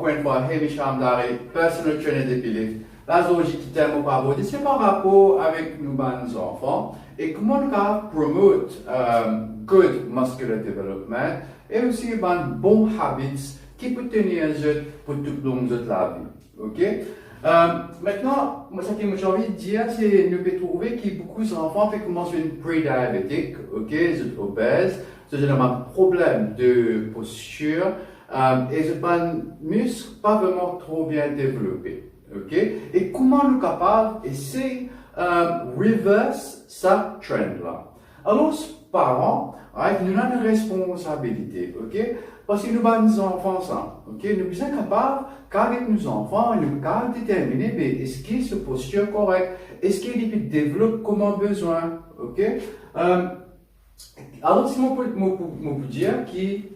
encore une fois, Hamish Hamdari, personal trainer de Philippe. La zone qui t'aime pas aborder, c'est par rapport avec nos enfants et comment on peut promote good muscular development et aussi bon habits qui peut tenir pour tout le long de la vie. Ok? Maintenant, moi, ce que j'ai envie de dire, c'est nous pouvons trouver que beaucoup d'enfants peuvent commencer une pré-diabétique, ok, sont obèses, c'est un problème de posture et c'est pas muscle pas vraiment trop bien développé, ok. Et comment nous capables d'essayer reverse cette trend là. Alors, parents, nous avons une responsabilité, ok. Parce que nous avons des enfants, ça, ok? Nous sommes capables, qu'avec nos enfants, nous sommes capables de déterminer est-ce qu'il se posture correct, est-ce qu'il développe comme on a besoin, ok? Alors, si on peut dire que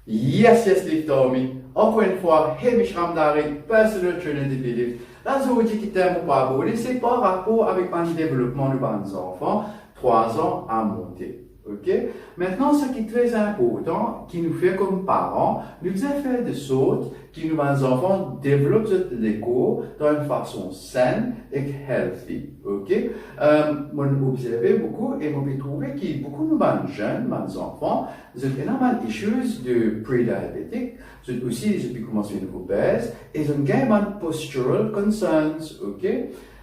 yes, lift Tommy. Encore une fois, Hamish Hamdari, personal trainer de Philippe. La zone qui t'aime pas aborder, c'est par rapport avec un développement de nos enfants. 3 ans à monter. Ok? Maintenant, ce qui est très important, qui nous fait comme parents, nous avons fait de sorte que nos enfants développent l'écho dans une façon saine et healthy. Ok? On observe beaucoup et on peut trouver que beaucoup de jeunes, nos enfants, ils ont énormément d'issues de pré-diabétique, ils ont aussi, ils ont commencé une obèse et ils ont également postural concerns. Ok?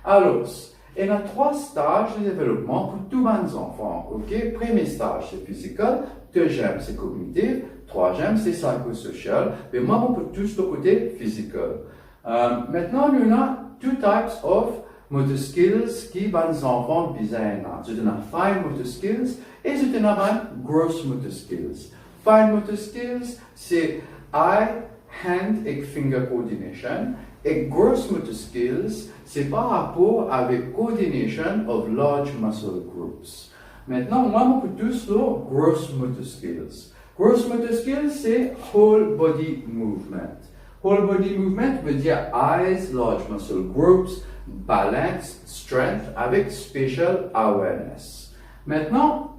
Alors, il y a 3 stages de développement pour tous les enfants. Ok? Premier stage, c'est physical. Deuxième, c'est cognitif. Troisième, c'est psychosocial. Mais moi, on peut tous le côté physical. Maintenant, nous avons 2 types of motor skills qui les enfants besoin. C'est une fine motor skills et c'est une gross motor skills. Fine motor skills, c'est eye, hand et finger coordination. Et gross motor skills, c'est par rapport avec coordination of large muscle groups. Maintenant, moi, on peut tous le gross motor skills. Gross motor skills, c'est whole body movement. Whole body movement veut dire eyes, large muscle groups, balance, strength, avec spatial awareness. Maintenant,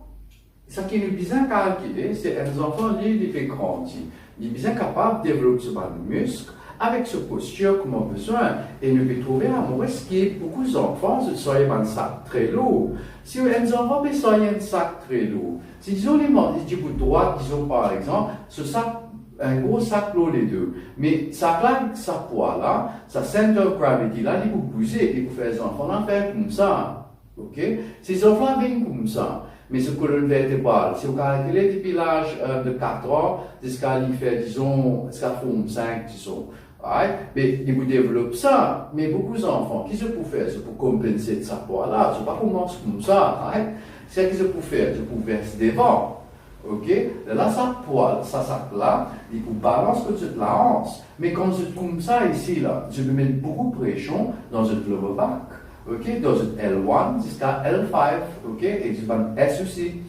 ce qui nous besoin calculer, c'est un enfant qui fait grandir. Il est bien capable de développer ce muscle avec ce posture qu'on a besoin. Et nous pouvons trouver un moment qui beaucoup d'enfants sont un sac très lourd. Si un enfant peut un sac très lourd, si disons les mains du bout droit, disons par exemple, ce sac, un gros sac lourd les deux, mais ça là, ça poids là, sa center of gravity là, il peut bouger, il peut faire les enfants là faire comme ça. Ok? Ces enfants viennent comme ça. Mais ce colonne vertébrale, si vous calculez depuis l'âge de 4 ans, jusqu'à lui faire, disons, jusqu'à forme 5, disons. Right? Mais il vous développe ça. Mais beaucoup d'enfants, qu'est-ce qu'ils peuvent faire? C'est pour compenser de sa poids-là. C'est pas commencer comme ça. Right? C'est ce qu'ils peuvent faire. Ils peuvent verser devant. Ok? Là, sa poids, ça sac-là, il peut balancer toute la hanche. Mais quand c'est comme ça ici, là, je vais mettre beaucoup de pression dans le lower back. Ok, dans le L1 jusqu'à L5, ok, et je vais S aussi.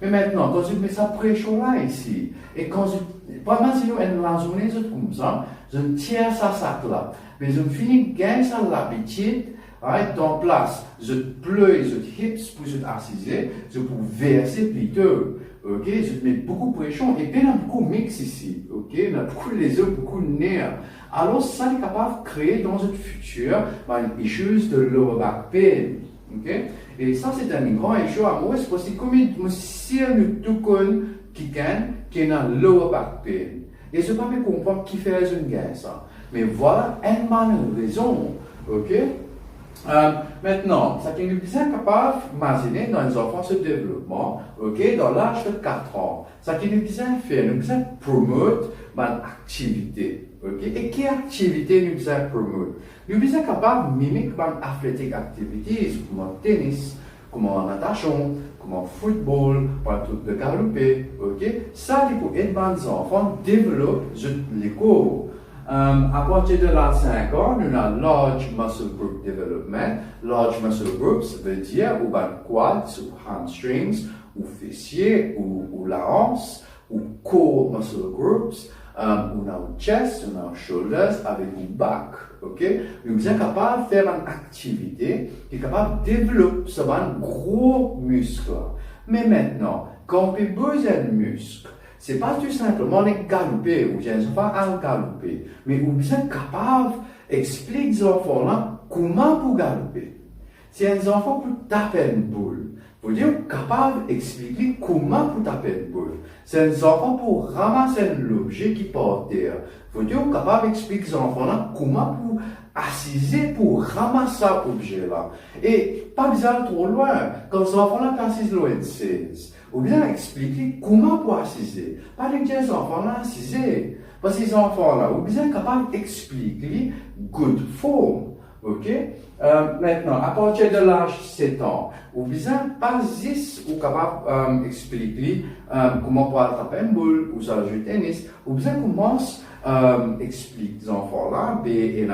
Mais maintenant, quand je mets sa pression là ici, et quand je, vraiment si nous en journée, je comme ça, je tire ça sac là, mais je finis de gagner ça l'habitude, right, dans place, je pleure les hips pour se assiser, je peux verser plutôt. Ok, je mets beaucoup de pression et puis il y a beaucoup de mix ici, ok, il y a beaucoup les os, beaucoup de nerfs. Alors ça est capable de créer dans le futur une issue de lower back pain, ok. Et ça c'est un grand issue à moi, c'est parce que comme si nous tout connaissons quelqu'un qui a une lower back pain. Et je ne peux pas comprendre qui fait une gain ça. Mais voilà une raison, ok. Maintenant, ça qui nous est capable d'imaginer dans les enfants ce développement, ok, dans l'âge de 4 ans, ça qui nous est faire, nous est promouvoir une activité, ok, et quelle activité nous est promouvoir? Nous sommes capables de mimiquer une athletic activities, comme le tennis, comme la natation, comme le football, comme le truc de galoper, ok, ça pour aider les enfants à développer les corps. À partir de l'âge de 5 ans, nous avons large muscle group development. Large muscle groups veut dire ou quads, ou hamstrings, ou fessiers, ou la hanche, ou core muscle groups. On a le chest, on a le shoulders avec le back. Okay? Nous sommes capables de faire une activité qui est capable de développer ce gros muscle. Mais maintenant, quand on a besoin de muscles, c'est pas tout simplement les galoper, ou bien les enfants à galoper, mais ou bien capable d'expliquer aux enfants là comment pour galoper. Si un enfant peut taper une boule, vous dire capable d'expliquer comment pour taper une boule. Si un enfant pour ramasser l'objet qui porte terre, vous dire capable d'expliquer aux enfants là comment pour assiser pour ramasser cet objet-là. Et pas besoin de trop loin. Quand les enfants là assisent loin de 16, ou bien expliquer comment pour assiser. Pas les enfants là assiser. Parce que ces enfants là, ou bien capable d'expliquer good form. Ok? Maintenant, à partir de l'âge de 7 ans, ou bien pas juste ou capable d'expliquer comment pour taper une boule ou ça joue tennis, ou bien commence expliquer aux enfants là, il y a des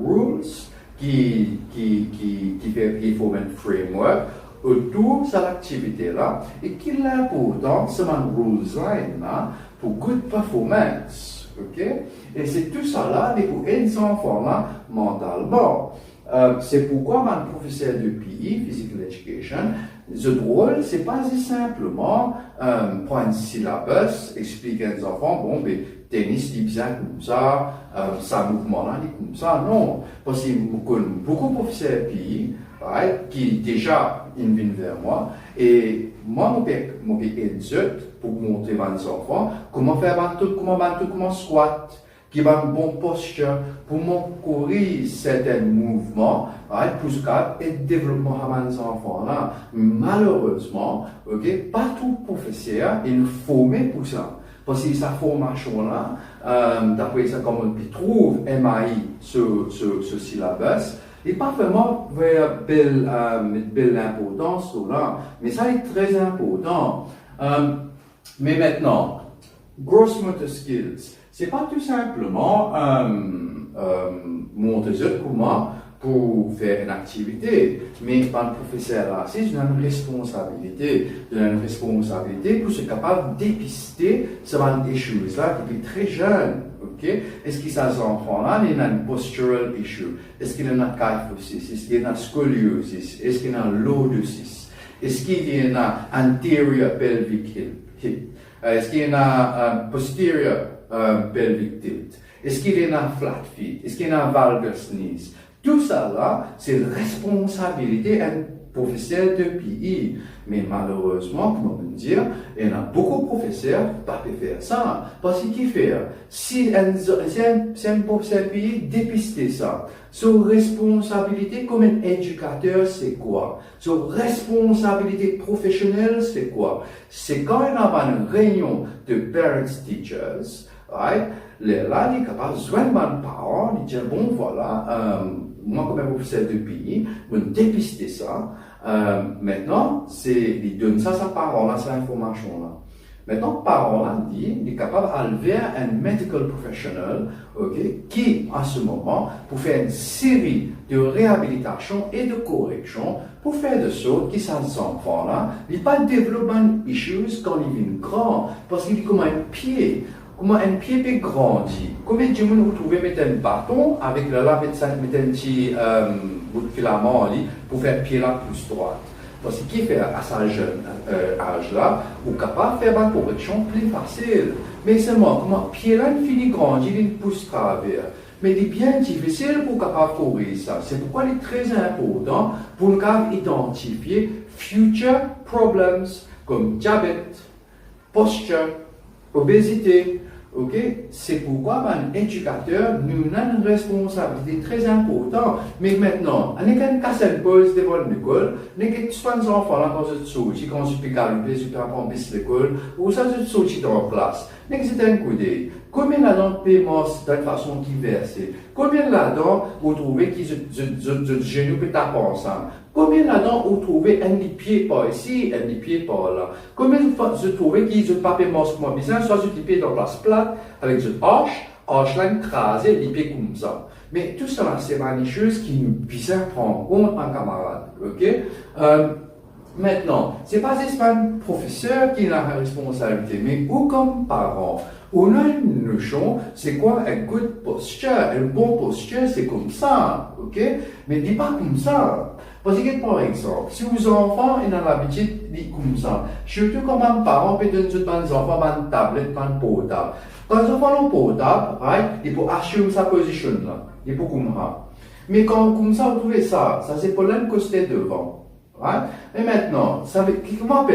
rules qui forment un framework autour de cette activité là, et qui est important, c'est un rules là pour good performance. Okay? Et c'est tout ça là, pour aider les enfants là mentalement. C'est pourquoi un professeur de PE, Physical Education, le rôle, c'est pas simplement prendre un syllabus, expliquer aux enfants, bon, ben, tennis, il bien comme ça mouvement-là, il comme ça. Non, parce que beaucoup de professeurs de PE, right, qui déjà viennent vers moi, et moi, mon père pour montrer aux enfants comment faire comment squat, qui va une bonne posture pour courir certains mouvements, right, pour ce cas et développement à mes enfants là. Malheureusement, ok, pas tout professeur est formé pour ça. Parce que sa formation là, d'après ça comme on trouve MAI ce syllabus, n'est pas vraiment belle importance là, mais ça est très important. Mais maintenant, gross motor skills, c'est pas tout simplement montrer comment pour faire une activité, mais par le professeur là, c'est une responsabilité pour être capable de dépister ce genre de choses là depuis très jeune. Okay? Est-ce que ces enfants-là, il y a une postural issue? Est-ce qu'il y a une kyphosis? Est-ce qu'il y a une scoliosis? Est-ce qu'il y a une lordosis? Est-ce qu'il y a une anterior pelvic hip? Est-ce qu'il y a un posterior pelvic tilt? Est-ce qu'il y a un flat feet? Est-ce qu'il y a un valgus knees? Tout ça là, c'est la responsabilité d'un professeur de PE. Mais malheureusement, comme on peut dire, il y a beaucoup de professeurs qui ne peuvent pas faire ça. Parce qu'il fait, si un professeur de PE dépister ça, son responsabilité comme un éducateur, c'est quoi? Son responsabilité professionnelle, c'est quoi? C'est quand il y a une réunion de parents-teachers, right? Là, il est capable de joindre mes parents, il dit, bon, voilà, moi, comme un professeur de PE, je vais dépister ça. Maintenant, il donne ça à sa parent, là, cette information-là. Maintenant, parent-là dit, il est capable d'enlever un medical professional, okay, qui, à ce moment, pour faire une série de réhabilitation et de correction, pour faire de sorte que ces enfants-là, ils pas développement issues quand ils viennent grands, parce qu'il est comme un pied. Comment un pied peut grandir? Combien de gens vous trouvez mettre un bâton avec le là, mettre un petit bout de filament pour faire pied là plus droite? Parce qu'il fait à sa jeune âge là, ou capable de faire une correction plus facile. Mais seulement, comment pied là finit grandir, il pousse travers. Mais il est bien difficile pour capable courir ça. C'est pourquoi il est très important pour nous identifier future problems comme diabète, posture, obésité. Okay? C'est pourquoi un éducateur nous a une responsabilité très importante. Mais maintenant, on n'est qu'un casse pause devant l'école, on n'est qu'un soin des enfants là quand je suis quand je suis calé, je prends l'école, ou ça je suis dans la classe. Mais c'est un coup d'œil. Combien là-dedans paiement d'une façon diverse? Combien là-dedans vous trouvez que le genou peut taper ensemble? Combien là-dedans vous trouvez un pied par ici, un pied par là? Combien vous trouvez qu'ils ont pas paiement comme bizarre, soit je pied dans la place plate avec une hanche là écrasée, les pieds comme ça. Mais tout ça, c'est une chose qui nous bizarre prendre compte en camarade. Ok? Maintenant, c'est pas juste un professeur qui a la responsabilité, mais ou comme parent. On a une notion, c'est quoi un good posture? Un bon posture, c'est comme ça, ok? Mais dis pas comme ça. Parce que, par exemple, si vos enfants ont l'habitude de comme ça, surtout quand un parent peut donner aux enfants une tablette, une portable. Quand les enfants ont un portable, right, il faut assumer sa position là. Il faut comme ça. Mais quand comme ça, vous trouvez ça c'est pour l'un côté devant. Right? Et maintenant, comment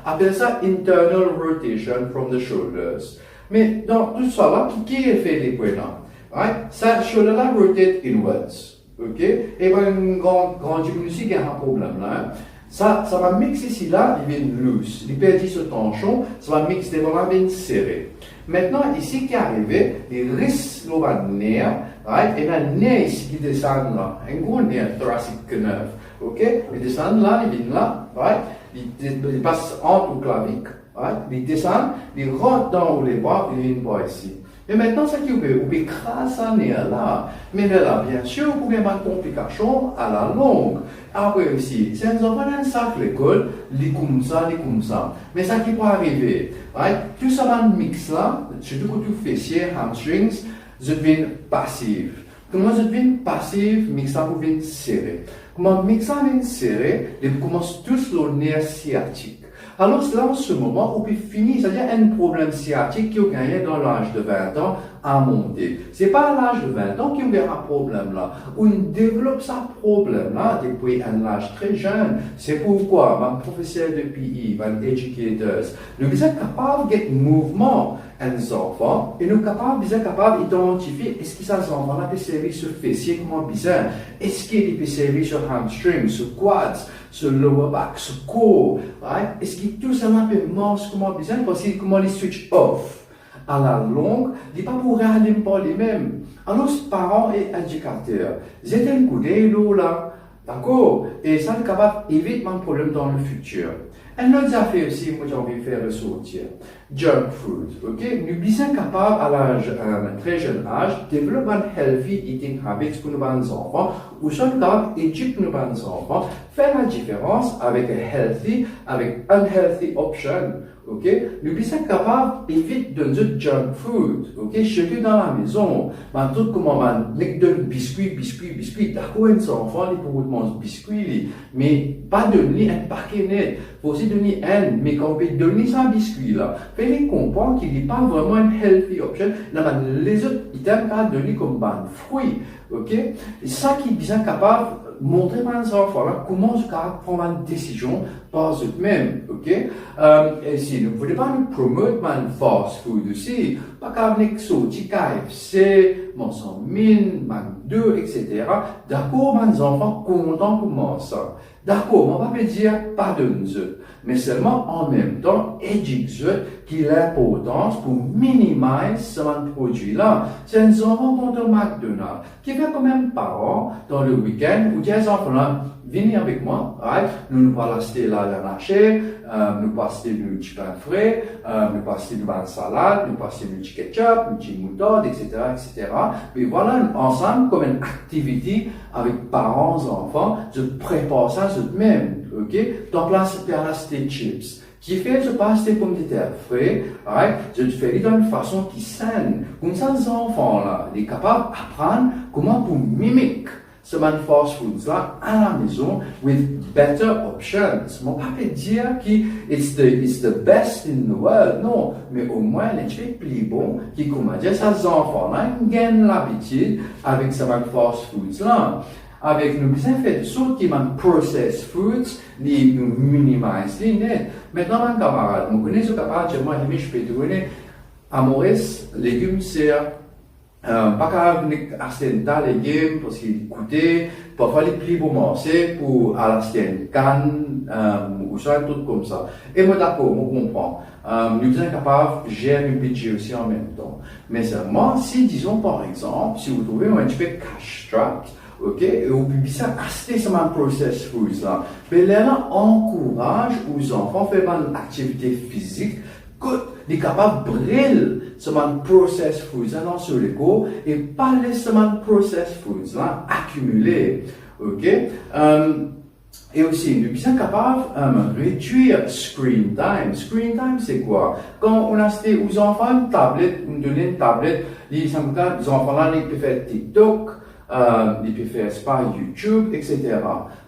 appelle ça internal rotation from the shoulders. Mais dans tout ça là, qui fait les points là? Right? Ça, shoulder là rotate inwards. Ok? Et bien, une grande diminution qui a un problème là. Ça va mixer ici là, il vient loose. Il perd ce tension, ça va mixer devant là, il vient serré. Maintenant, ici qui est arrivé, il risque le nerf, right? Et le nerf ici qui descend là, un gros nerf thoracique nerve. Ok? Il descend là, il vient là, right? Il passe entre le clavique, right? Il descend, il rentre dans les bras, il vient voir ici. Et maintenant, ça qui vous pouvez écraser ça là. Mais là, bien sûr, vous pouvez avoir une complication à la longue. Après aussi, si un enfant a un sac à l'école, il est comme ça. Mais ça qui peut arriver, right? Tout ça va mix là, surtout quand tu fais fessiers, hamstrings, je deviens passif. Comment je deviens passif, mix ça pour venir serré. Comment mix ça vient serré, ils commencent tous le nerf sciatique. Alors, c'est là en ce moment où puis fini, c'est-à-dire un problème sciatique qui a gagné dans l'âge de 20 ans à monter. C'est pas à l'âge de 20 ans qu'il y a un problème là. On développe ce problème là depuis un âge très jeune. C'est pourquoi, mon professeur de PE, mon educators, nous sommes capables de mouvement un enfant et nous sommes capables d'identifier est-ce que ces enfants-là peuvent servir sur fessier comment bizarre, est-ce qu'ils peuvent servir sur hamstring, sur quads, sur lower back, sur core, right? Est-ce que tout ça peut marcher comment bizarre parce que comment les switch off à la longue, il ne pas pour regarder par les-mêmes. Alors, parents et éducateurs, j'ai un coup d'œil là, d'accord? Et ça est capable d'éviter un problème dans le futur. Une autre affaire aussi, moi j'ai envie de faire ressortir, junk food, ok? Nous sommes capables à un très jeune âge de développer un healthy eating habits pour nos enfants, ou sommes capables d'éduquer nos enfants, faire la différence avec un healthy, avec unhealthy option. Ok, nous sommes capables d'éviter de donner junk food. Ok, chacun dans la maison, tout comment on donne biscuit, d'accord, un enfant, il peut manger biscuit, mais pas donner un paquet net. Faut aussi donner un, mais quand on peut donner ça biscuit là, faites comprendre qu'il n'est pas vraiment une healthy option. Les autres items pas donner comme ban fruits. Ok, et ça qui est bien capable montrer à nos enfants là, comment je peux prendre une décision par eux-mêmes, ok? Et si nous ne voulons pas nous promouvoir un fast food aussi, pas qu'avec sauti KFC, Mine, McDo, etc. D'accord, mes enfants contents pour ça. D'accord, on va pas dire pas de nous, mais seulement en même temps, éduquer qu'il a l'importance pour minimiser ce produit-là. C'est un enfant dans le McDonald's qui fait quand même parents dans le week-end où des enfants-là venez avec moi, right? Nous allons acheter la marché, nous allons acheter du chicken frais, nous allons acheter du pain salade, nous allons acheter du ketchup, du moutarde, etc., etc. Mais voilà, ensemble, comme une activité avec parents, enfants, je prépare ça eux-mêmes, ok? Donc là, c'est à acheter chips. Qui fait, je passe des pommes de terre frais, right? Je fais d'une façon qui saine. Comme ça, les enfants-là, ils sont capables d'apprendre comment pour mimiquer ce fast foods là à la maison with better options. Mon pas peut dire que it's the best in the world, non, mais au moins les trucs plus bons qui comment dire ces enfants là gagnent l'habitude avec ce fast foods là. Avec nous bien fait de sorte qui man processed foods, nous minimise les nets. Maintenant, mon camarade, vous connaissez ce camarade, je peux te donner à Maurice, légumes, c'est pas qu'à acheter des légumes parce qu'ils coûtent, parfois les prix pour manger, pour acheter une canne, ou ça, un truc comme ça. Et moi d'accord, moi comprends. Nous sommes capables de gérer le budget aussi en même temps. Mais seulement, si disons par exemple, si vous trouvez un petit peu cash strapped, ok, et vous pouvez bien acheter ce processed foods là, mais là, encourage aux enfants à faire une activité physique, les capables de briller ce processed foods là sur les cours et pas laisser ce processed foods là accumuler, ok? Et aussi, nous sommes capables de réduire screen time. Screen time, c'est quoi? Quand on achète aux enfants une tablette, on donne une tablette, les enfants là, ils peuvent faire TikTok, il peut faire par YouTube, etc.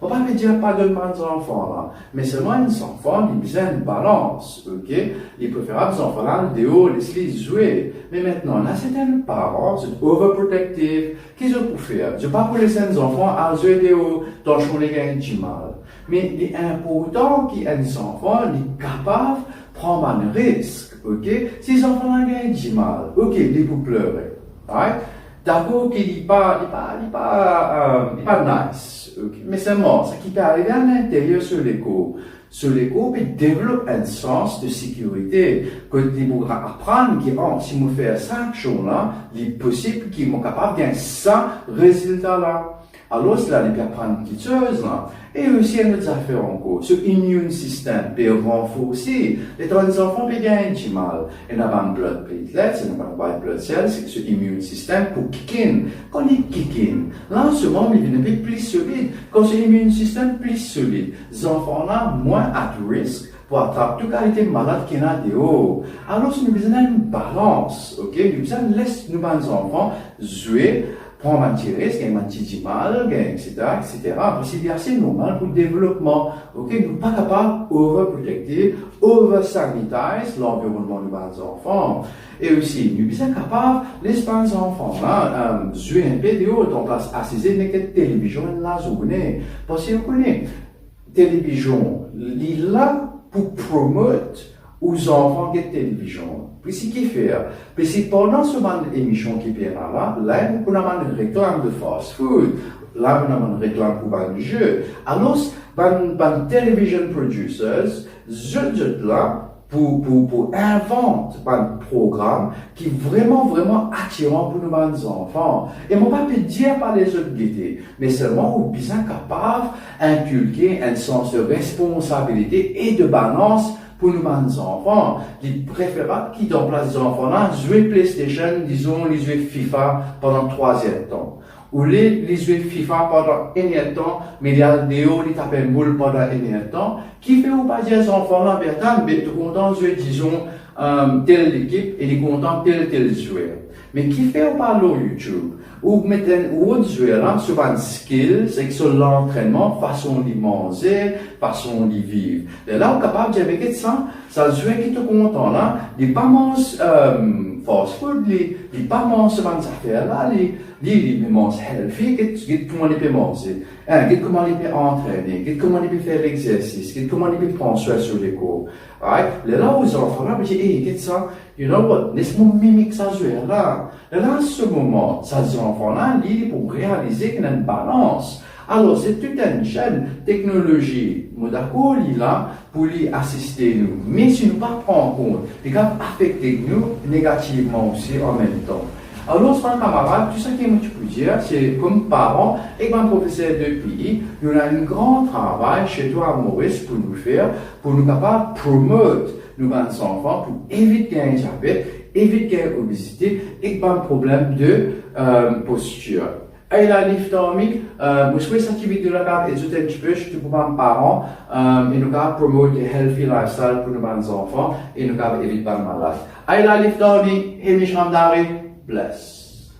On va pas dire pas de bons enfants là, mais seulement un enfant, il a besoin de balance, ok? Il préfère les enfants là, dehors, laisse-les jouer. Mais maintenant, là, certains parents, c'est overprotective. Qu'est-ce qu'ils peuvent faire? Je ne pas pour laisser les enfants à jouer dehors, dans les gains du mal. Mais il est important qu'un enfant est capable de prendre un risque, ok? Si les enfants gagnent du mal, ok, ils peuvent pleurer, right? D'accord qu'il n'est pas nice, okay? Mais c'est mort, ce qui peut arriver à l'intérieur sur l'écho. Sur l'écho, il développe un sens de sécurité, que il pourra apprendre que si je fais ça action-là, il est possible qu'il soit capable de gagner ça résultat-là. Alors, cela il peut apprendre quelque chose, là. Et aussi, une autre affaire encore. Ce immune system peut renforcer. Les enfants peuvent gagner du mal. Il n'y a pas de blood platelets, il n'y a pas de blood cells, c'est ce immune system pour kick in. Quand il kick in, là, en ce moment, il devient plus solide. Quand ce immune system plus solide, les enfants-là, moins at risk pour attraper toute qualité de malade qu'il y a dehors. Alors, nous avons besoin d'une balance, ok? Nous avons besoin de laisser nos enfants jouer, prendre un petit risque, un petit mal, etc., etc. C'est assez normal pour le développement. Ok, nous ne sommes pas capables overprotecter, over-sanitize l'environnement de nos enfants. Et aussi, nous sommes capables, les enfants, là, jouer un peu dehors, en place, assiser avec la télévision la journée. Parce que vous connaissez, télévision, il est là pour promouvoir aux enfants de télévision. Puis ce qu'il fait, puis c'est pendant ce moment d'émission qui est là, on a une réclame de fast food, là on a une réclame pour un jeu. Alors, les television producers, je là, pour inventer un programme qui est vraiment attirant pour nos enfants. Et on ne peut pas dire par les autres guettés, mais seulement on est bien capable d'inculquer un sens de responsabilité et de balance pour nos enfants. Il préfère qu'ils dans place des enfants là, jouer PlayStation, disons, les jouer FIFA pendant 3 temps. Ou les jouer FIFA pendant 1 temps, mais il y a des hauts, ils tapent un boule pendant 1 temps. Qui fait ou pas dire aux enfants là, Bertrand, mais tu es content de jouer, disons, telle équipe, et il est content de tel joueur. Mais qui fait ou pas leur YouTube? Ou mettre un autre joueur là, sur un skills, et sur l'entraînement, façon de manger, façon de vivre. Et là, on est capable de dire avec ça, ça joueur qui est content là, il pas mange fast food, il pas mange ce genre d'affaires là, il mange healthy, comment il peut manger, comment il peut entraîner, comment il peut faire l'exercice, comment il peut prendre soin sur les cours. Right? Là, aux enfants là, ils disent, hey, qu'est-ce ça? You know what? Laisse-moi mimiquer ça joueur là. Là, à ce moment, ces enfants-là, ils pour réaliser qu'il y a une balance. Alors, c'est toute une chaîne technologie, d'accord, il est là pour lui assister nous. Mais si nous ne pas prendre en compte, il va affecter nous négativement aussi en même temps. Alors, c'est un camarade, tout ce que je peux dire, c'est comme parents et comme professeur de pays, nous avons un grand travail chez toi à Maurice pour nous faire, pour nous capables de promouvoir nos enfants, pour éviter un diabète, éviter l'obésité et pas un problème de posture. Et là, les familles, vous souhaitez cette activité de la carte et tout un petit peu, je suis pour mes parents, et nous avons promouvoir un healthy lifestyle pour nos enfants et nous avons éviter pas malade. Et là, les familles, et mes chambres bless.